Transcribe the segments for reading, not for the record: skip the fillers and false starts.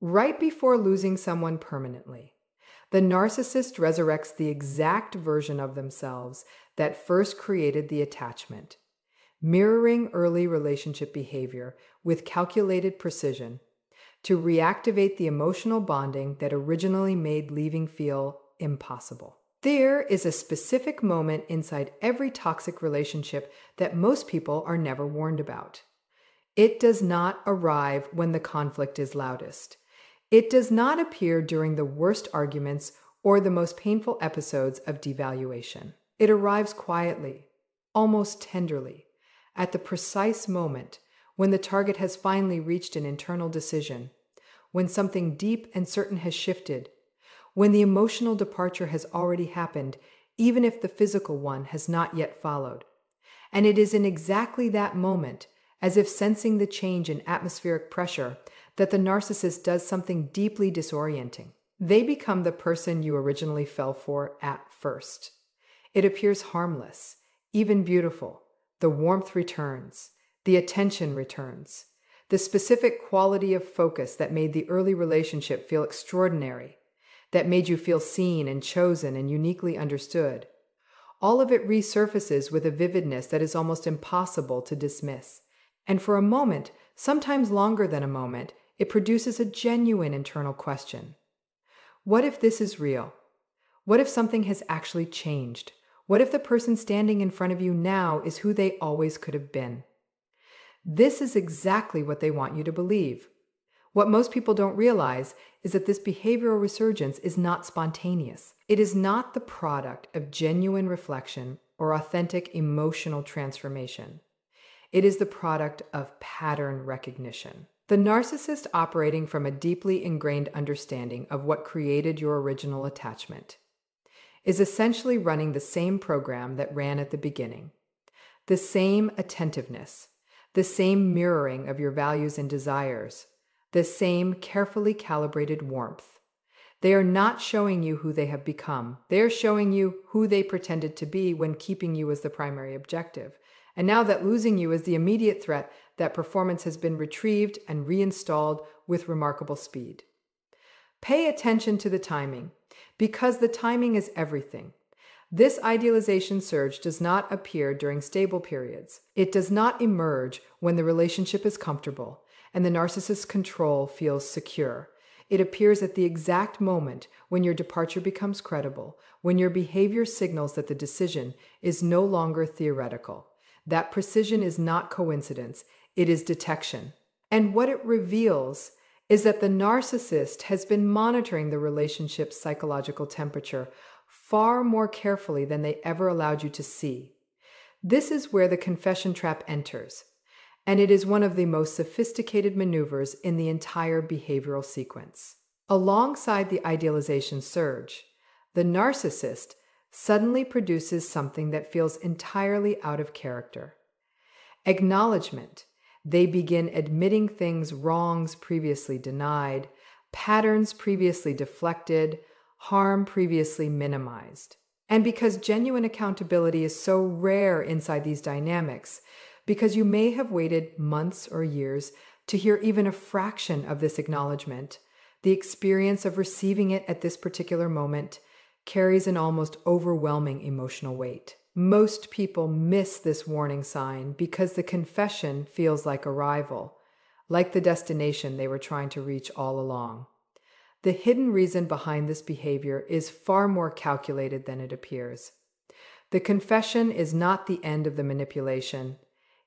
right before losing someone permanently. The narcissist resurrects the exact version of themselves that first created the attachment, mirroring early relationship behavior with calculated precision to reactivate the emotional bonding that originally made leaving feel impossible. There is a specific moment inside every toxic relationship that most people are never warned about. It does not arrive when the conflict is loudest. It does not appear during the worst arguments or the most painful episodes of devaluation. It arrives quietly, almost tenderly, at the precise moment when the target has finally reached an internal decision, when something deep and certain has shifted, when the emotional departure has already happened, even if the physical one has not yet followed. And it is in exactly that moment, as if sensing the change in atmospheric pressure, that the narcissist does something deeply disorienting. They become the person you originally fell for at first. It appears harmless, even beautiful. The warmth returns, the attention returns, the specific quality of focus that made the early relationship feel extraordinary, that made you feel seen and chosen and uniquely understood. All of it resurfaces with a vividness that is almost impossible to dismiss. And for a moment, sometimes longer than a moment, it produces a genuine internal question. What if this is real? What if something has actually changed? What if the person standing in front of you now is who they always could have been? This is exactly what they want you to believe. What most people don't realize is that this behavioral resurgence is not spontaneous. It is not the product of genuine reflection or authentic emotional transformation. It is the product of pattern recognition. The narcissist, operating from a deeply ingrained understanding of what created your original attachment, is essentially running the same program that ran at the beginning. The same attentiveness, the same mirroring of your values and desires, the same carefully calibrated warmth. They are not showing you who they have become. They are showing you who they pretended to be when keeping you as the primary objective. And now that losing you is the immediate threat, that performance has been retrieved and reinstalled with remarkable speed. Pay attention to the timing, because the timing is everything. This idealization surge does not appear during stable periods. It does not emerge when the relationship is comfortable and the narcissist's control feels secure. It appears at the exact moment when your departure becomes credible, when your behavior signals that the decision is no longer theoretical. That precision is not coincidence, it is detection. And what it reveals is that the narcissist has been monitoring the relationship's psychological temperature far more carefully than they ever allowed you to see. This is where the confession trap enters, and it is one of the most sophisticated maneuvers in the entire behavioral sequence. Alongside the idealization surge, the narcissist suddenly produces something that feels entirely out of character. Acknowledgement. They begin admitting things, wrongs previously denied, patterns previously deflected, harm previously minimized. And because genuine accountability is so rare inside these dynamics, because you may have waited months or years to hear even a fraction of this acknowledgement, the experience of receiving it at this particular moment carries an almost overwhelming emotional weight. Most people miss this warning sign because the confession feels like arrival, like the destination they were trying to reach all along. The hidden reason behind this behavior is far more calculated than it appears. The confession is not the end of the manipulation.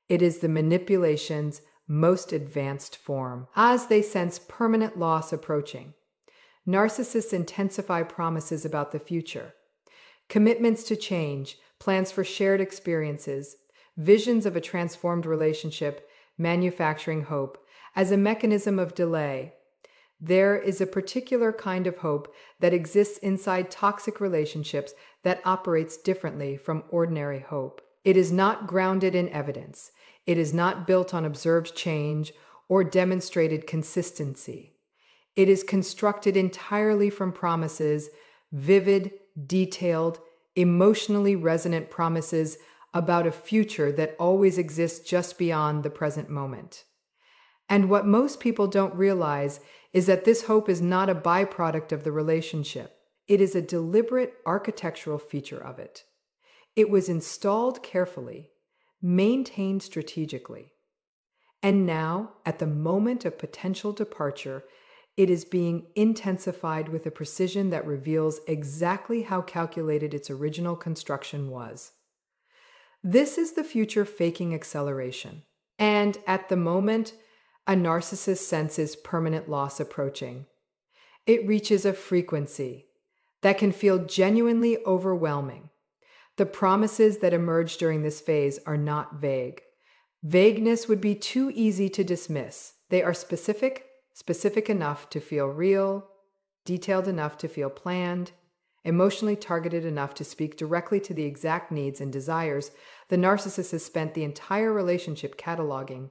It is the manipulation's most advanced form. As they sense permanent loss approaching, narcissists intensify promises about the future, commitments to change, plans for shared experiences, visions of a transformed relationship, manufacturing hope as a mechanism of delay. There is a particular kind of hope that exists inside toxic relationships that operates differently from ordinary hope. It is not grounded in evidence. It is not built on observed change or demonstrated consistency. It is constructed entirely from promises, vivid, detailed, emotionally resonant promises about a future that always exists just beyond the present moment. And what most people don't realize is that this hope is not a byproduct of the relationship. It is a deliberate architectural feature of it. It was installed carefully, maintained strategically. And now, at the moment of potential departure, it is being intensified with a precision that reveals exactly how calculated its original construction was. This is the future faking acceleration. And at the moment, a narcissist senses permanent loss approaching. It reaches a frequency that can feel genuinely overwhelming. The promises that emerge during this phase are not vague. Vagueness would be too easy to dismiss. They are specific enough to feel real, detailed enough to feel planned, emotionally targeted enough to speak directly to the exact needs and desires the narcissist has spent the entire relationship cataloging.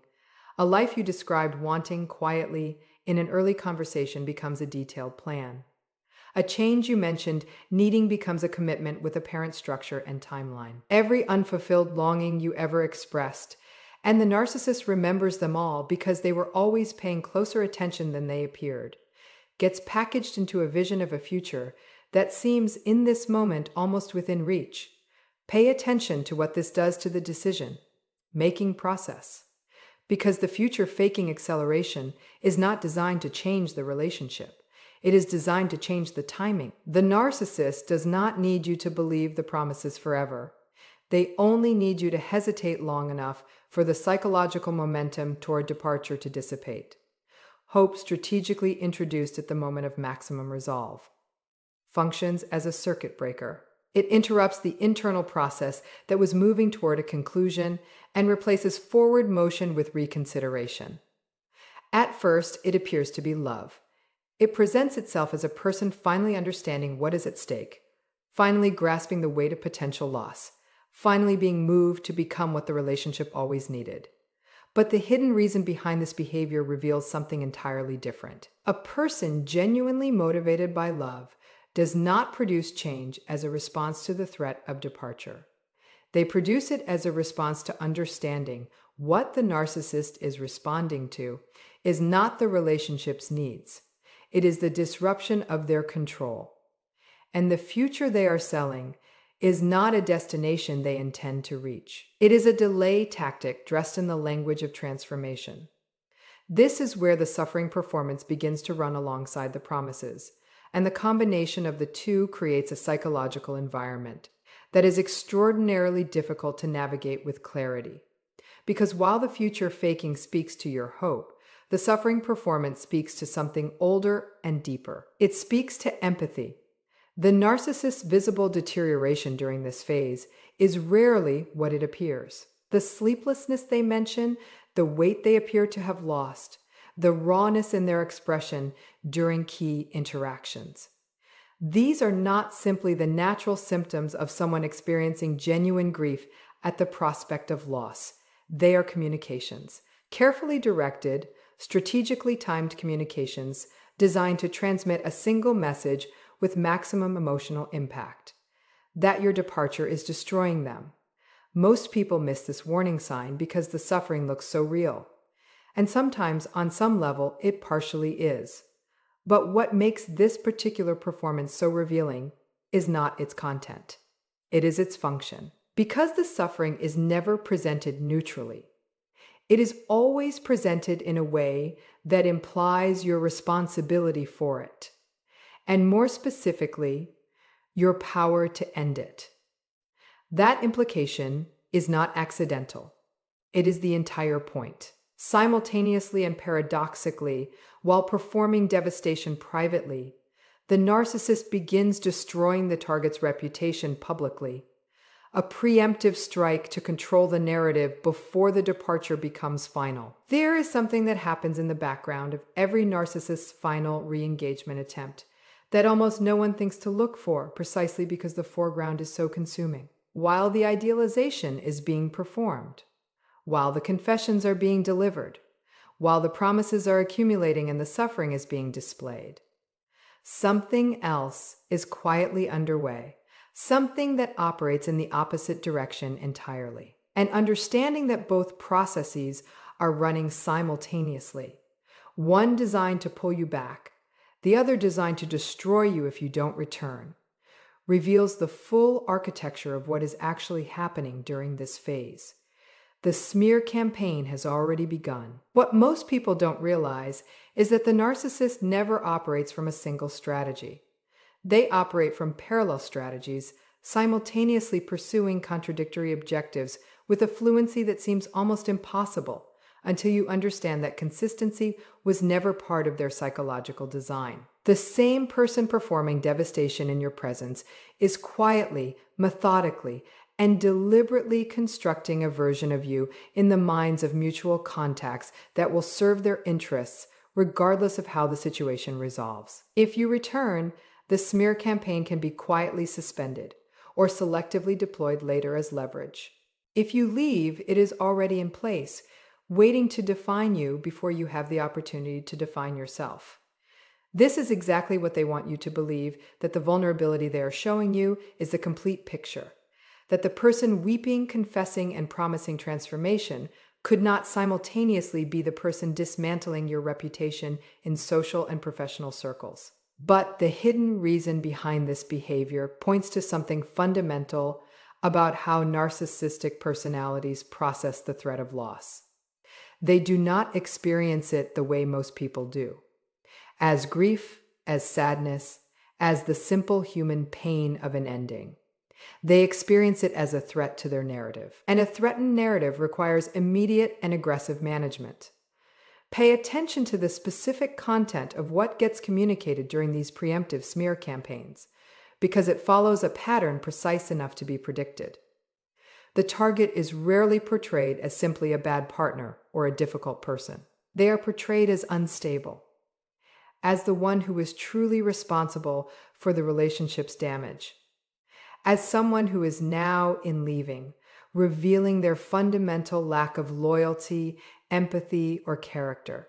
A life you described wanting quietly in an early conversation becomes a detailed plan. A change you mentioned needing becomes a commitment with apparent structure and timeline. Every unfulfilled longing you ever expressed, and the narcissist remembers them all because they were always paying closer attention than they appeared, gets packaged into a vision of a future that seems in this moment almost within reach. Pay attention to what this does to the decision-making process, because the future faking acceleration is not designed to change the relationship. It is designed to change the timing. The narcissist does not need you to believe the promises forever. They only need you to hesitate long enough for the psychological momentum toward departure to dissipate. Hope, strategically introduced at the moment of maximum resolve, functions as a circuit breaker. It interrupts the internal process that was moving toward a conclusion and replaces forward motion with reconsideration. At first, it appears to be love. It presents itself as a person finally understanding what is at stake, finally grasping the weight of potential loss, finally being moved to become what the relationship always needed. But the hidden reason behind this behavior reveals something entirely different. A person genuinely motivated by love does not produce change as a response to the threat of departure. They produce it as a response to understanding what the narcissist is responding to is not the relationship's needs. It is the disruption of their control. And the future they are selling is not a destination they intend to reach. It is a delay tactic dressed in the language of transformation. This is where the suffering performance begins to run alongside the promises, and the combination of the two creates a psychological environment that is extraordinarily difficult to navigate with clarity. Because while the future faking speaks to your hope, the suffering performance speaks to something older and deeper. It speaks to empathy. The narcissist's visible deterioration during this phase is rarely what it appears. The sleeplessness they mention, the weight they appear to have lost, the rawness in their expression during key interactions. These are not simply the natural symptoms of someone experiencing genuine grief at the prospect of loss. They are communications, carefully directed, strategically timed communications designed to transmit a single message with maximum emotional impact: that your departure is destroying them. Most people miss this warning sign because the suffering looks so real. And sometimes, on some level, it partially is. But what makes this particular performance so revealing is not its content. It is its function. Because the suffering is never presented neutrally, it is always presented in a way that implies your responsibility for it, and more specifically, your power to end it. That implication is not accidental. It is the entire point. Simultaneously and paradoxically, while performing devastation privately, the narcissist begins destroying the target's reputation publicly, a preemptive strike to control the narrative before the departure becomes final. There is something that happens in the background of every narcissist's final re-engagement attempt that almost no one thinks to look for, precisely because the foreground is so consuming. While the idealization is being performed, while the confessions are being delivered, while the promises are accumulating and the suffering is being displayed, something else is quietly underway, something that operates in the opposite direction entirely. And understanding that both processes are running simultaneously, one designed to pull you back, the other designed to destroy you if you don't return, reveals the full architecture of what is actually happening during this phase. The smear campaign has already begun. What most people don't realize is that the narcissist never operates from a single strategy. They operate from parallel strategies, simultaneously pursuing contradictory objectives with a fluency that seems almost impossible until you understand that consistency was never part of their psychological design. The same person performing devastation in your presence is quietly, methodically, and deliberately constructing a version of you in the minds of mutual contacts that will serve their interests regardless of how the situation resolves. If you return, the smear campaign can be quietly suspended or selectively deployed later as leverage. If you leave, it is already in place, waiting to define you before you have the opportunity to define yourself. This is exactly what they want you to believe, that the vulnerability they are showing you is the complete picture, that the person weeping, confessing, and promising transformation could not simultaneously be the person dismantling your reputation in social and professional circles. But the hidden reason behind this behavior points to something fundamental about how narcissistic personalities process the threat of loss. They do not experience it the way most people do, as grief, as sadness, as the simple human pain of an ending. They experience it as a threat to their narrative, and a threatened narrative requires immediate and aggressive management. Pay attention to the specific content of what gets communicated during these preemptive smear campaigns, because it follows a pattern precise enough to be predicted. The target is rarely portrayed as simply a bad partner or a difficult person. They are portrayed as unstable, as the one who is truly responsible for the relationship's damage, as someone who is now in leaving, revealing their fundamental lack of loyalty, empathy, or character.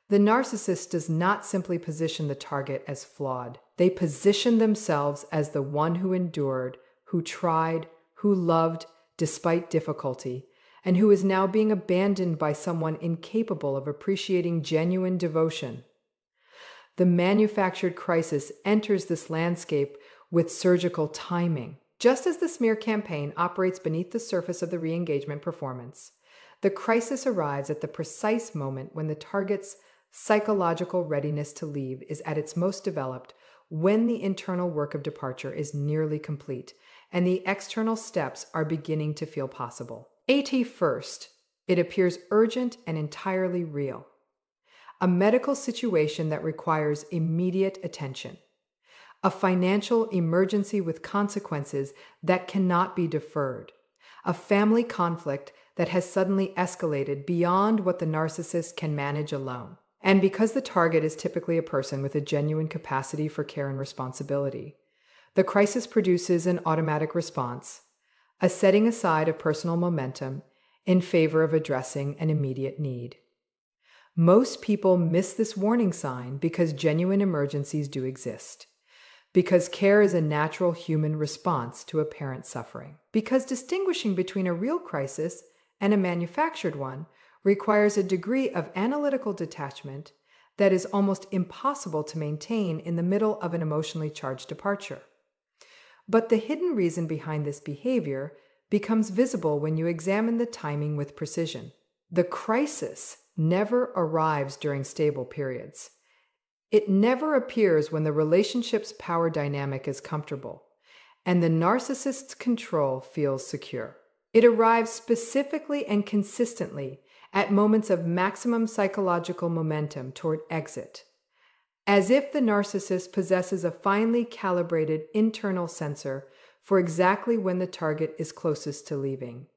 The narcissist does not simply position the target as flawed. They position themselves as the one who endured, who tried, who loved despite difficulty, and who is now being abandoned by someone incapable of appreciating genuine devotion. The manufactured crisis enters this landscape with surgical timing. Just as the smear campaign operates beneath the surface of the re-engagement performance, the crisis arrives at the precise moment when the target's psychological readiness to leave is at its most developed, when the internal work of departure is nearly complete and the external steps are beginning to feel possible. First, it appears urgent and entirely real. A medical situation that requires immediate attention. A financial emergency with consequences that cannot be deferred. A family conflict that has suddenly escalated beyond what the narcissist can manage alone. And because the target is typically a person with a genuine capacity for care and responsibility, the crisis produces an automatic response, a setting aside of personal momentum in favor of addressing an immediate need. Most people miss this warning sign because genuine emergencies do exist, because care is a natural human response to apparent suffering, because distinguishing between a real crisis and a manufactured one requires a degree of analytical detachment that is almost impossible to maintain in the middle of an emotionally charged departure. But the hidden reason behind this behavior becomes visible when you examine the timing with precision. The crisis never arrives during stable periods. It never appears when the relationship's power dynamic is comfortable and the narcissist's control feels secure. It arrives specifically and consistently at moments of maximum psychological momentum toward exit, as if the narcissist possesses a finely calibrated internal sensor for exactly when the target is closest to leaving,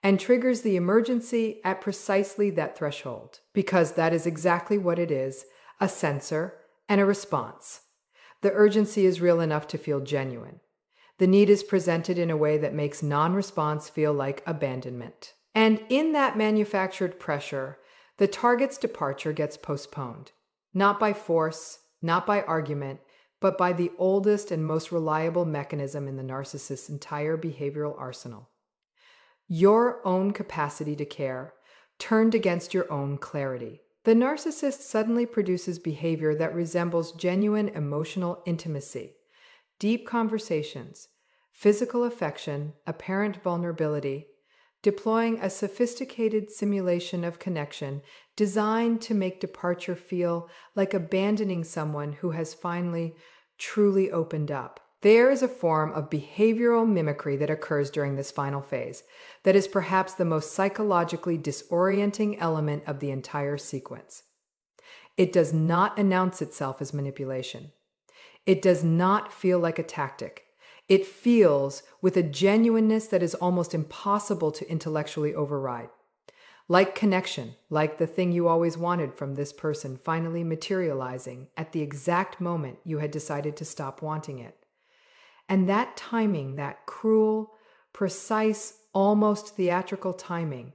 and triggers the emergency at precisely that threshold, because that is exactly what it is, a sensor and a response. The urgency is real enough to feel genuine. The need is presented in a way that makes non-response feel like abandonment. And in that manufactured pressure, the target's departure gets postponed. Not by force, not by argument, but by the oldest and most reliable mechanism in the narcissist's entire behavioral arsenal. Your own capacity to care, turned against your own clarity. The narcissist suddenly produces behavior that resembles genuine emotional intimacy, deep conversations, physical affection, apparent vulnerability, deploying a sophisticated simulation of connection designed to make departure feel like abandoning someone who has finally truly opened up. There is a form of behavioral mimicry that occurs during this final phase that is perhaps the most psychologically disorienting element of the entire sequence. It does not announce itself as manipulation. It does not feel like a tactic. It feels with a genuineness that is almost impossible to intellectually override. Like connection, like the thing you always wanted from this person finally materializing at the exact moment you had decided to stop wanting it. And that timing, that cruel, precise, almost theatrical timing,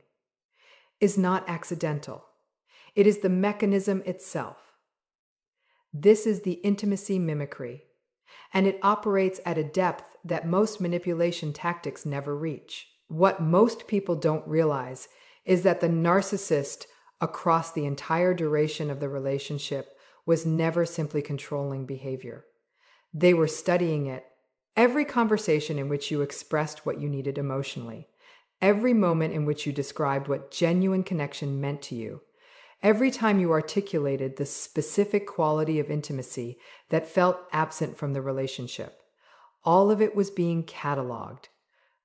is not accidental. It is the mechanism itself. This is the intimacy mimicry, and it operates at a depth that most manipulation tactics never reach. What most people don't realize is that the narcissist, across the entire duration of the relationship, was never simply controlling behavior. They were studying it. Every conversation in which you expressed what you needed emotionally, every moment in which you described what genuine connection meant to you, every time you articulated the specific quality of intimacy that felt absent from the relationship, all of it was being cataloged,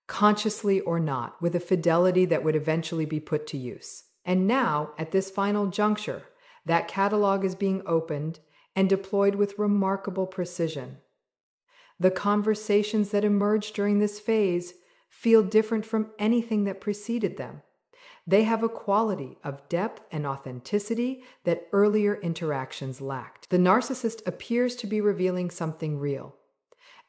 consciously or not, with a fidelity that would eventually be put to use. And now, at this final juncture, that catalog is being opened and deployed with remarkable precision. The conversations that emerge during this phase feel different from anything that preceded them. They have a quality of depth and authenticity that earlier interactions lacked. The narcissist appears to be revealing something real,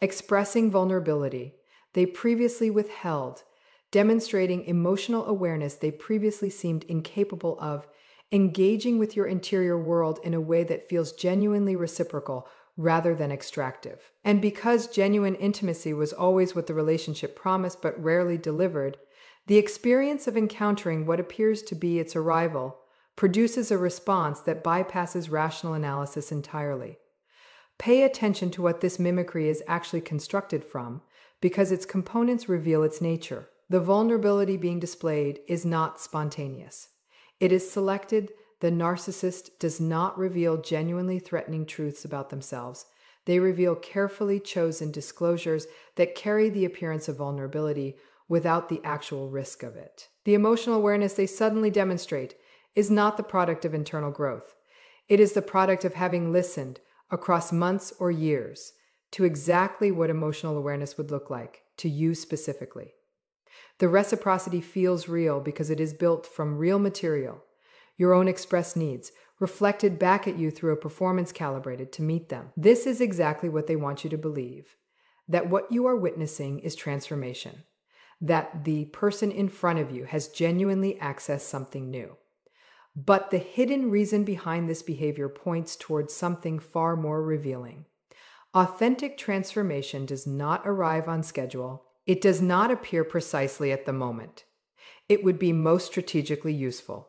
expressing vulnerability they previously withheld, demonstrating emotional awareness they previously seemed incapable of, engaging with your interior world in a way that feels genuinely reciprocal rather than extractive. And because genuine intimacy was always what the relationship promised but rarely delivered, the experience of encountering what appears to be its arrival produces a response that bypasses rational analysis entirely. Pay attention to what this mimicry is actually constructed from, because its components reveal its nature. The vulnerability being displayed is not spontaneous. It is selected. The narcissist does not reveal genuinely threatening truths about themselves. They reveal carefully chosen disclosures that carry the appearance of vulnerability without the actual risk of it. The emotional awareness they suddenly demonstrate is not the product of internal growth. It is the product of having listened across months or years to exactly what emotional awareness would look like to you specifically. The reciprocity feels real because it is built from real material, your own expressed needs, reflected back at you through a performance calibrated to meet them. This is exactly what they want you to believe, that what you are witnessing is transformation, that the person in front of you has genuinely accessed something new. But the hidden reason behind this behavior points towards something far more revealing. Authentic transformation does not arrive on schedule. It does not appear precisely at the moment it would be most strategically useful.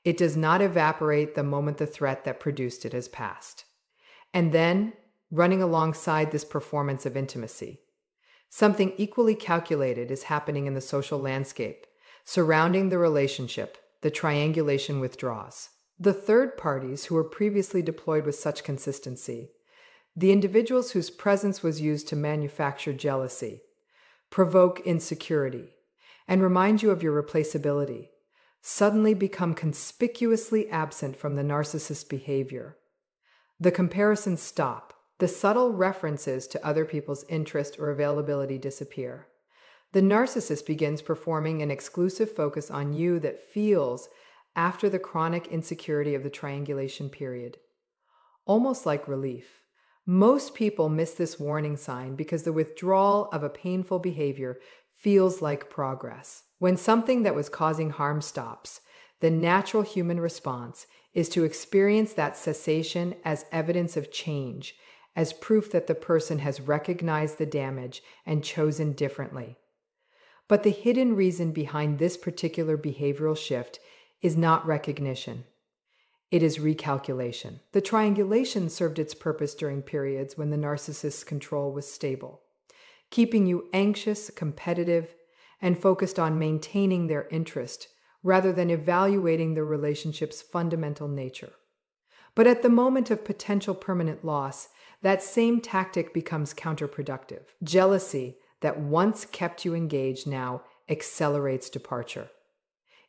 It does not evaporate the moment the threat that produced it has passed. And then, running alongside this performance of intimacy, something equally calculated is happening in the social landscape, surrounding the relationship. The triangulation withdraws. The third parties who were previously deployed with such consistency, the individuals whose presence was used to manufacture jealousy, provoke insecurity, and remind you of your replaceability, suddenly become conspicuously absent from the narcissist's behavior. The comparisons stop. The subtle references to other people's interest or availability disappear. The narcissist begins performing an exclusive focus on you that feels after the chronic insecurity of the triangulation period, almost like relief. Most people miss this warning sign because the withdrawal of a painful behavior feels like progress. When something that was causing harm stops, the natural human response is to experience that cessation as evidence of change, as proof that the person has recognized the damage and chosen differently. But the hidden reason behind this particular behavioral shift is not recognition. It is recalculation. The triangulation served its purpose during periods when the narcissist's control was stable, keeping you anxious, competitive, and focused on maintaining their interest rather than evaluating the relationship's fundamental nature. But at the moment of potential permanent loss, that same tactic becomes counterproductive. Jealousy that once kept you engaged now accelerates departure.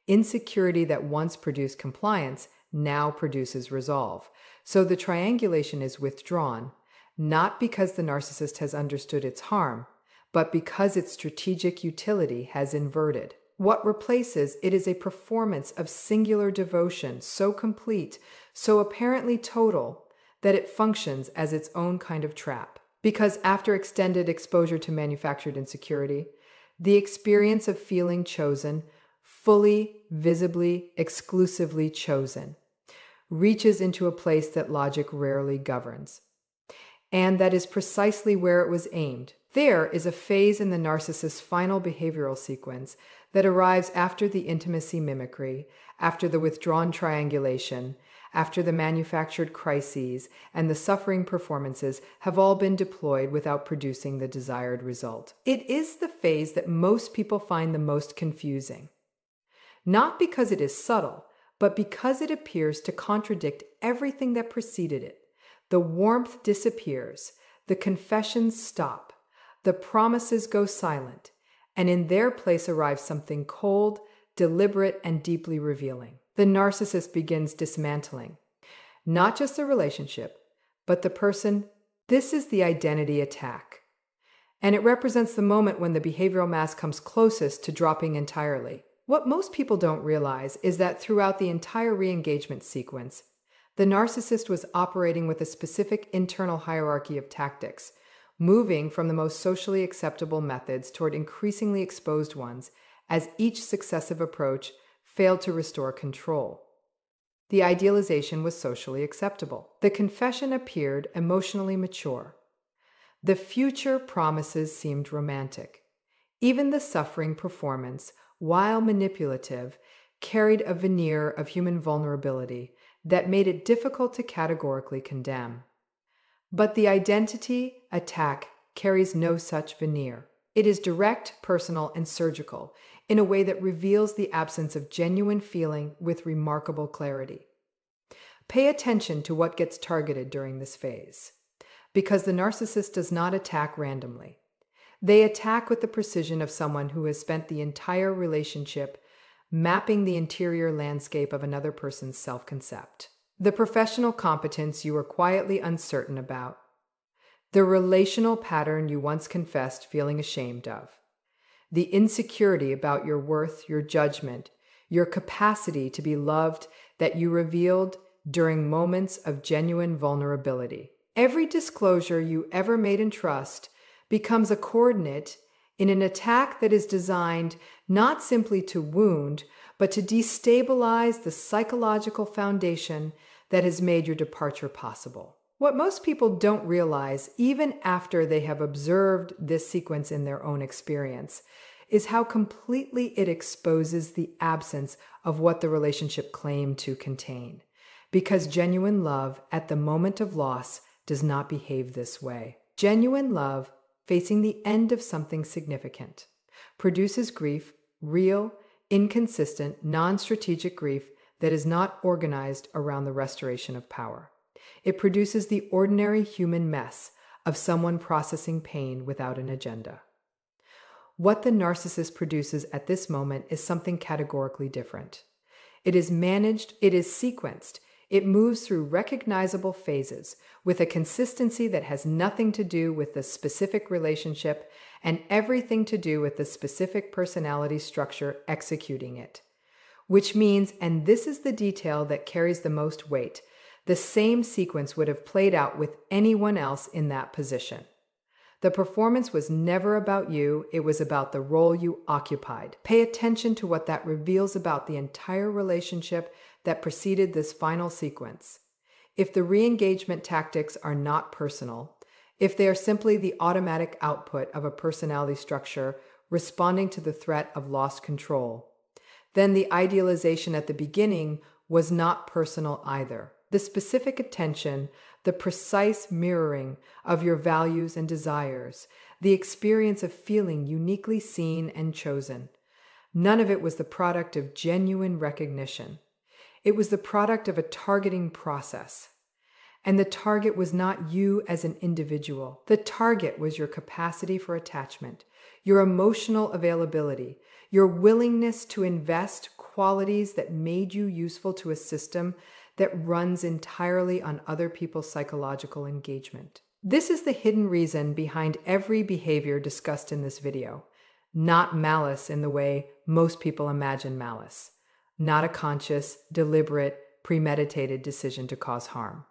Insecurity that once produced compliance now produces resolve. So the triangulation is withdrawn, not because the narcissist has understood its harm, but because its strategic utility has inverted. What replaces it is a performance of singular devotion, so complete, so apparently total, that it functions as its own kind of trap. Because after extended exposure to manufactured insecurity, the experience of feeling chosen, fully, visibly, exclusively chosen, reaches into a place that logic rarely governs. And that is precisely where it was aimed. There is a phase in the narcissist's final behavioral sequence that arrives after the intimacy mimicry, after the withdrawn triangulation, after the manufactured crises and the suffering performances have all been deployed without producing the desired result. It is the phase that most people find the most confusing. Not because it is subtle, but because it appears to contradict everything that preceded it. The warmth disappears, the confessions stop, the promises go silent, and in their place arrives something cold, deliberate, and deeply revealing. The narcissist begins dismantling not just the relationship, but the person. This is the identity attack, and it represents the moment when the behavioral mask comes closest to dropping entirely. What most people don't realize is that throughout the entire re-engagement sequence, the narcissist was operating with a specific internal hierarchy of tactics, moving from the most socially acceptable methods toward increasingly exposed ones as each successive approach failed to restore control. The idealization was socially acceptable. The confession appeared emotionally mature. The future promises seemed romantic. Even the suffering performance, while manipulative, carried a veneer of human vulnerability that made it difficult to categorically condemn. But the identity attack carries no such veneer. It is direct, personal, and surgical in a way that reveals the absence of genuine feeling with remarkable clarity. Pay attention to what gets targeted during this phase, because the narcissist does not attack randomly. They attack with the precision of someone who has spent the entire relationship mapping the interior landscape of another person's self-concept. The professional competence you were quietly uncertain about. The relational pattern you once confessed feeling ashamed of. The insecurity about your worth, your judgment, your capacity to be loved that you revealed during moments of genuine vulnerability. Every disclosure you ever made in trust becomes a coordinate in an attack that is designed not simply to wound, but to destabilize the psychological foundation that has made your departure possible. What most people don't realize, even after they have observed this sequence in their own experience, is how completely it exposes the absence of what the relationship claimed to contain. Because genuine love at the moment of loss does not behave this way. Genuine love, facing the end of something significant, produces grief, real, inconsistent, non-strategic grief that is not organized around the restoration of power. It produces the ordinary human mess of someone processing pain without an agenda. What the narcissist produces at this moment is something categorically different. It is managed, it is sequenced, it moves through recognizable phases with a consistency that has nothing to do with the specific relationship and everything to do with the specific personality structure executing it. Which means, and this is the detail that carries the most weight, the same sequence would have played out with anyone else in that position. The performance was never about you, it was about the role you occupied. Pay attention to what that reveals about the entire relationship that preceded this final sequence. If the re-engagement tactics are not personal, if they are simply the automatic output of a personality structure responding to the threat of lost control, then the idealization at the beginning was not personal either. The specific attention, the precise mirroring of your values and desires, the experience of feeling uniquely seen and chosen. None of it was the product of genuine recognition. It was the product of a targeting process. And the target was not you as an individual. The target was your capacity for attachment, your emotional availability, your willingness to invest qualities that made you useful to a system that runs entirely on other people's psychological engagement. This is the hidden reason behind every behavior discussed in this video. Not malice in the way most people imagine malice. Not a conscious, deliberate, premeditated decision to cause harm.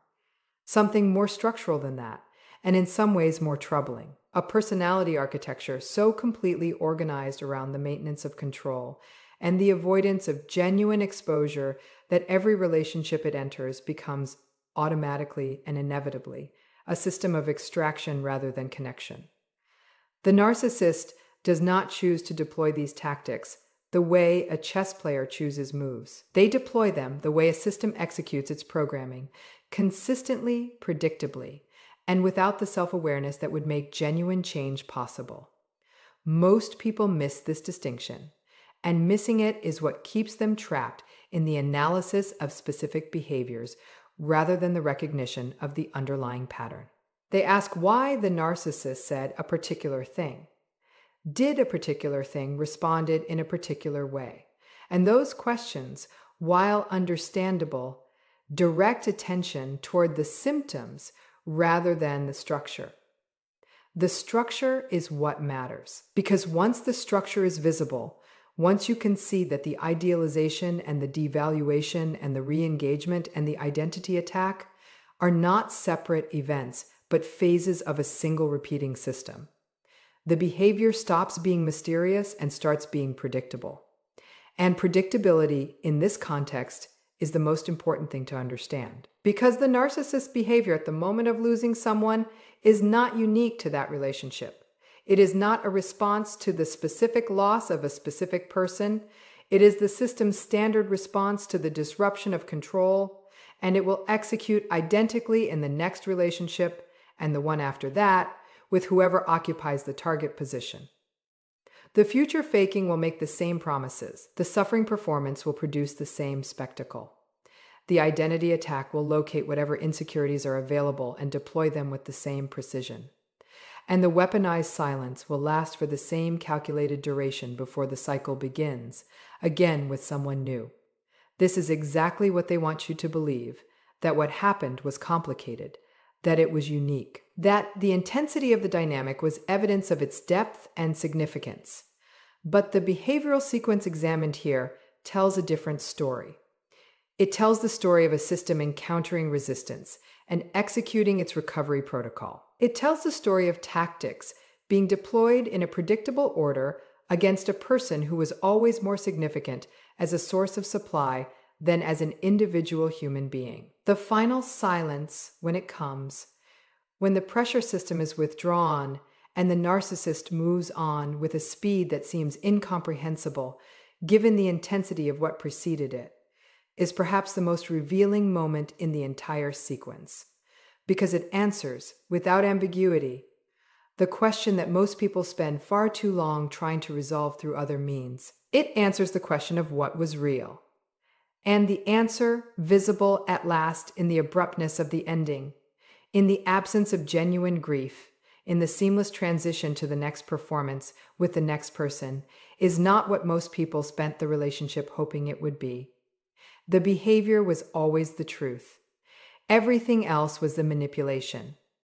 Something more structural than that, and in some ways more troubling. A personality architecture so completely organized around the maintenance of control and the avoidance of genuine exposure that every relationship it enters becomes automatically and inevitably a system of extraction rather than connection. The narcissist does not choose to deploy these tactics the way a chess player chooses moves. They deploy them the way a system executes its programming, consistently, predictably, and without the self-awareness that would make genuine change possible. Most people miss this distinction, and missing it is what keeps them trapped in the analysis of specific behaviors rather than the recognition of the underlying pattern. They ask why the narcissist said a particular thing. Did a particular thing responded in a particular way? And those questions, while understandable, direct attention toward the symptoms rather than the structure. The structure is what matters, because once the structure is visible, once you can see that the idealization and the devaluation and the re-engagement and the identity attack are not separate events, but phases of a single repeating system, the behavior stops being mysterious and starts being predictable. And predictability in this context is the most important thing to understand. Because the narcissist's behavior at the moment of losing someone is not unique to that relationship. It is not a response to the specific loss of a specific person. It is the system's standard response to the disruption of control, and it will execute identically in the next relationship and the one after that with whoever occupies the target position. The future faking will make the same promises. The suffering performance will produce the same spectacle. The identity attack will locate whatever insecurities are available and deploy them with the same precision. And the weaponized silence will last for the same calculated duration before the cycle begins, again with someone new. This is exactly what they want you to believe, that what happened was complicated, that it was unique, that the intensity of the dynamic was evidence of its depth and significance. But the behavioral sequence examined here tells a different story. It tells the story of a system encountering resistance and executing its recovery protocol. It tells the story of tactics being deployed in a predictable order against a person who was always more significant as a source of supply than as an individual human being. The final silence, when it comes, when the pressure system is withdrawn and the narcissist moves on with a speed that seems incomprehensible given the intensity of what preceded it, is perhaps the most revealing moment in the entire sequence, because it answers, without ambiguity, the question that most people spend far too long trying to resolve through other means. It answers the question of what was real. And the answer, visible at last in the abruptness of the ending, in the absence of genuine grief, in the seamless transition to the next performance with the next person, is not what most people spent the relationship hoping it would be. The behavior was always the truth. Everything else was the manipulation.